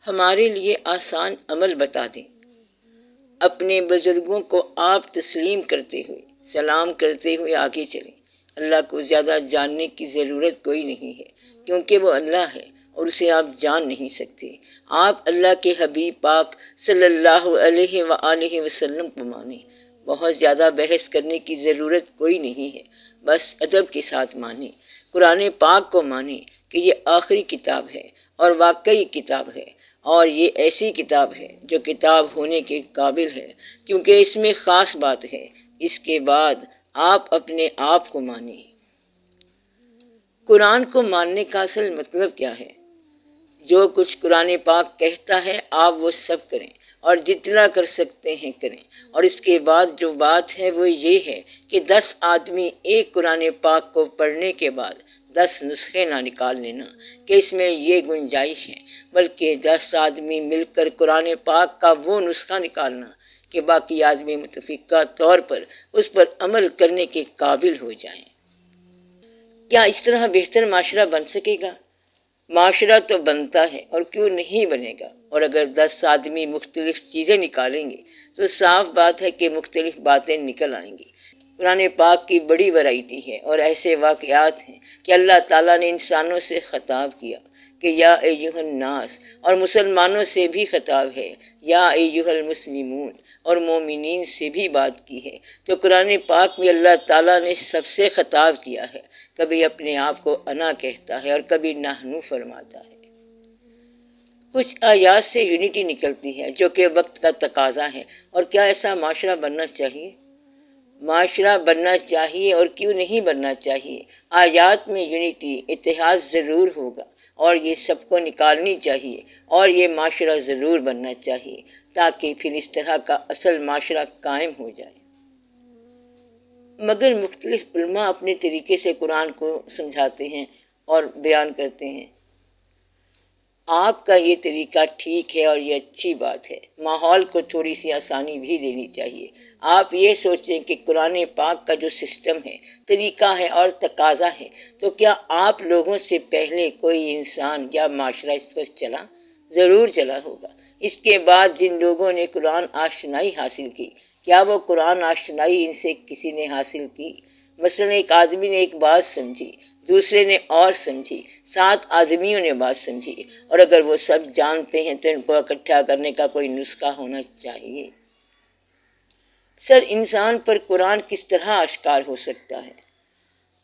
ہمارے لیے آسان عمل بتا دیں۔ اپنے بزرگوں کو آپ تسلیم کرتے ہوئے، سلام کرتے ہوئے آگے چلیں۔ اللہ کو زیادہ جاننے کی ضرورت کوئی نہیں ہے، کیونکہ وہ اللہ ہے اور اسے آپ جان نہیں سکتے۔ آپ اللہ کے حبیب پاک صلی اللہ علیہ وآلہ وسلم کو مانیں۔ بہت زیادہ بحث کرنے کی ضرورت کوئی نہیں ہے، بس ادب کے ساتھ مانیں۔ قرآن پاک کو مانیں کہ یہ آخری کتاب ہے اور واقعی کتاب ہے، اور یہ ایسی کتاب ہے جو کتاب ہونے کے قابل ہے، کیونکہ اس میں خاص بات ہے۔ اس کے بعد آپ اپنے آپ کو مانیں۔ قرآن کو ماننے کا اصل مطلب کیا ہے؟ جو کچھ قرآن پاک کہتا ہے آپ وہ سب کریں، اور جتنا کر سکتے ہیں کریں۔ اور اس کے بعد جو بات ہے وہ یہ ہے کہ 10 آدمی ایک قرآن پاک کو پڑھنے کے بعد 10 نسخے نہ نکال لینا کہ اس میں یہ گنجائش ہے، بلکہ 10 آدمی مل کر قرآن پاک کا وہ نسخہ نکالنا کہ باقی آدمی متفقہ طور پر اس پر عمل کرنے کے قابل ہو جائیں۔ کیا اس طرح بہتر معاشرہ بن سکے گا؟ معاشرہ تو بنتا ہے، اور کیوں نہیں بنے گا؟ اور اگر 10 آدمی مختلف چیزیں نکالیں گے تو صاف بات ہے کہ مختلف باتیں نکل آئیں گی۔ قرآن پاک کی بڑی ورائٹی ہے، اور ایسے واقعات ہیں کہ اللہ تعالیٰ نے انسانوں سے خطاب کیا کہ یا ایھا الناس، اور مسلمانوں سے بھی خطاب ہے یا ایھا المسلمون، اور مومنین سے بھی بات کی ہے۔ تو قرآن پاک میں اللہ تعالیٰ نے سب سے خطاب کیا ہے، کبھی اپنے آپ کو انا کہتا ہے اور کبھی نحنو فرماتا ہے۔ کچھ آیات سے یونٹی نکلتی ہے جو کہ وقت کا تقاضا ہے، اور کیا ایسا معاشرہ بننا چاہیے؟ معاشرہ بننا چاہیے، اور کیوں نہیں بننا چاہیے؟ آیات میں یونٹی، اتحاد ضرور ہوگا، اور یہ سب کو نکالنی چاہیے، اور یہ معاشرہ ضرور بننا چاہیے، تاکہ پھر اس طرح کا اصل معاشرہ قائم ہو جائے۔ مگر مختلف علماء اپنے طریقے سے قرآن کو سمجھاتے ہیں اور بیان کرتے ہیں۔ آپ کا یہ طریقہ ٹھیک ہے اور یہ اچھی بات ہے۔ ماحول کو تھوڑی سی آسانی بھی دینی چاہیے۔ آپ یہ سوچیں کہ قرآن پاک کا جو سسٹم ہے، طریقہ ہے اور تقاضا ہے، تو کیا آپ لوگوں سے پہلے کوئی انسان یا معاشرہ اس پر چلا؟ ضرور چلا ہوگا۔ اس کے بعد جن لوگوں نے قرآن آشنائی حاصل کی، کیا وہ قرآن آشنائی ان سے کسی نے حاصل کی؟ مثلا ایک آدمی نے ایک بات سمجھی، دوسرے نے اور سمجھی، 7 آدمیوں نے بات سمجھی، اور اگر وہ سب جانتے ہیں تو ان کو اکٹھا کرنے کا کوئی نسخہ ہونا چاہیے۔ سر انسان پر قرآن کس طرح آشکار ہو سکتا ہے؟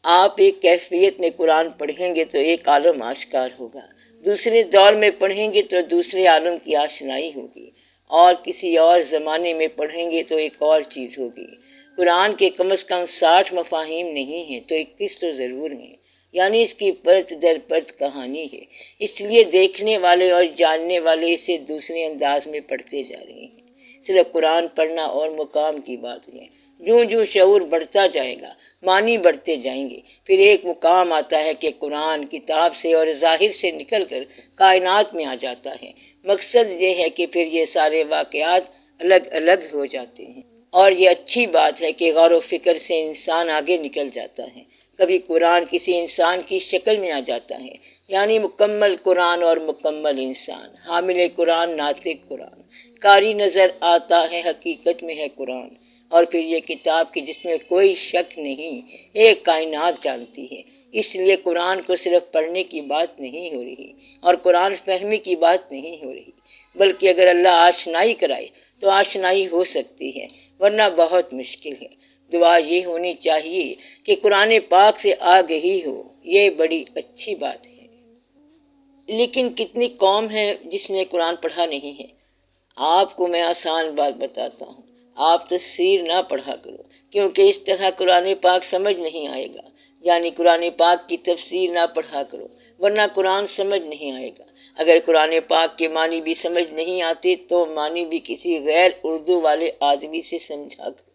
آپ ایک کیفیت میں قرآن پڑھیں گے تو ایک عالم آشکار ہوگا، دوسرے دور میں پڑھیں گے تو دوسرے عالم کی آشنائی ہوگی، اور کسی اور زمانے میں پڑھیں گے تو ایک اور چیز ہوگی۔ قرآن کے کم از کم 60 مفاہیم نہیں ہیں تو 21 تو ضرور ہیں، یعنی اس کی پرت در پرت کہانی ہے۔ اس لیے دیکھنے والے اور جاننے والے اسے دوسرے انداز میں پڑھتے جا رہے ہیں۔ صرف قرآن پڑھنا اور مقام کی بات ہے۔ جو شعور بڑھتا جائے گا، معنی بڑھتے جائیں گے، پھر ایک مقام آتا ہے کہ قرآن کتاب سے اور ظاہر سے نکل کر کائنات میں آ جاتا ہے۔ مقصد یہ ہے کہ پھر یہ سارے واقعات الگ الگ ہو جاتے ہیں، اور یہ اچھی بات ہے کہ غور و فکر سے انسان آگے نکل جاتا ہے۔ کبھی قرآن کسی انسان کی شکل میں آ جاتا ہے، یعنی مکمل قرآن اور مکمل انسان، حامل قرآن، ناطق قرآن، قاری نظر آتا ہے، حقیقت میں ہے قرآن۔ اور پھر یہ کتاب کی جس میں کوئی شک نہیں، ایک کائنات جانتی ہے۔ اس لیے قرآن کو صرف پڑھنے کی بات نہیں ہو رہی، اور قرآن فہمی کی بات نہیں ہو رہی، بلکہ اگر اللہ آشنائی کرائے تو آشنائی ہو سکتی ہے، ورنہ بہت مشکل ہے۔ دعا یہ ہونی چاہیے کہ قرآن پاک سے آگہی ہو، یہ بڑی اچھی بات ہے۔ لیکن کتنی قوم ہے جس نے قرآن پڑھا نہیں ہے؟ آپ کو میں آسان بات بتاتا ہوں، آپ تفسیر نہ پڑھا کرو، کیونکہ اس طرح قرآن پاک سمجھ نہیں آئے گا۔ یعنی قرآن پاک کی تفسیر نہ پڑھا کرو، ورنہ قرآن سمجھ نہیں آئے گا۔ اگر قرآن پاک کے معنی بھی سمجھ نہیں آتے تو معنی بھی کسی غیر اردو والے آدمی سے سمجھا کرو۔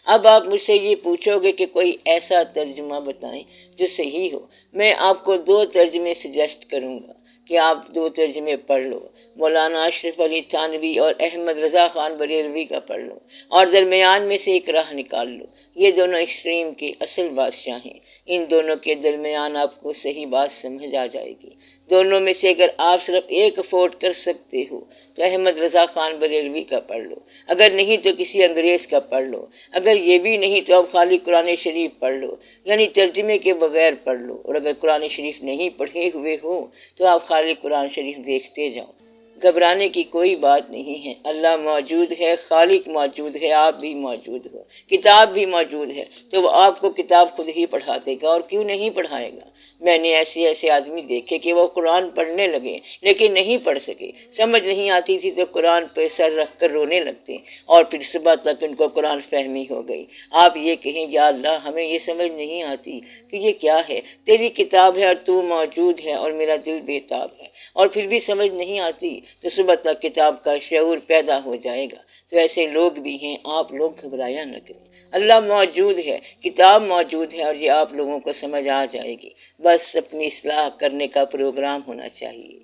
اب آپ مجھ سے یہ پوچھو گے کہ کوئی ایسا ترجمہ بتائیں جو صحیح ہو۔ میں آپ کو 2 ترجمے سجیسٹ کروں گا کہ آپ 2 ترجمے پڑھ لو۔ مولانا اشرف علی تھانوی اور احمد رضا خان بریلوی کا پڑھ لو، اور درمیان میں سے ایک راہ نکال لو۔ یہ دونوں ایکسٹریم کے اصل بادشاہ ہیں، ان دونوں کے درمیان آپ کو صحیح بات سمجھ آ جائے گی۔ دونوں میں سے اگر آپ صرف ایک افورڈ کر سکتے ہو تو احمد رضا خان بریلوی کا پڑھ لو، اگر نہیں تو کسی انگریز کا پڑھ لو، اگر یہ بھی نہیں تو اب خالی قرآن شریف پڑھ لو، یعنی ترجمے کے بغیر پڑھ لو، اور اگر قرآن شریف نہیں پڑھے ہوئے ہو تو آپ خالی قرآن شریف دیکھتے جاؤ۔ گھبرانے کی کوئی بات نہیں ہے، اللہ موجود ہے، خالق موجود ہے، آپ بھی موجود ہو، کتاب بھی موجود ہے، تو وہ آپ کو کتاب خود ہی پڑھا دے گا، اور کیوں نہیں پڑھائے گا۔ میں نے ایسے آدمی دیکھے کہ وہ قرآن پڑھنے لگے لیکن نہیں پڑھ سکے، سمجھ نہیں آتی تھی تو قرآن پہ سر رکھ کر رونے لگتے، اور پھر صبح تک ان کو قرآن فہمی ہو گئی۔ آپ یہ کہیں یا اللہ ہمیں یہ سمجھ نہیں آتی کہ یہ کیا ہے، تیری کتاب ہے اور تو موجود ہے اور میرا دل بےتاب ہے، اور پھر بھی سمجھ نہیں آتی تو صبح تک کتاب کا شعور پیدا ہو جائے گا۔ تو ایسے لوگ بھی ہیں، آپ لوگ گھبرایا نہ کریں، اللہ موجود ہے، کتاب موجود ہے، اور یہ آپ لوگوں کو سمجھ آ جائے گی، بس اپنی اصلاح کرنے کا پروگرام ہونا چاہیے۔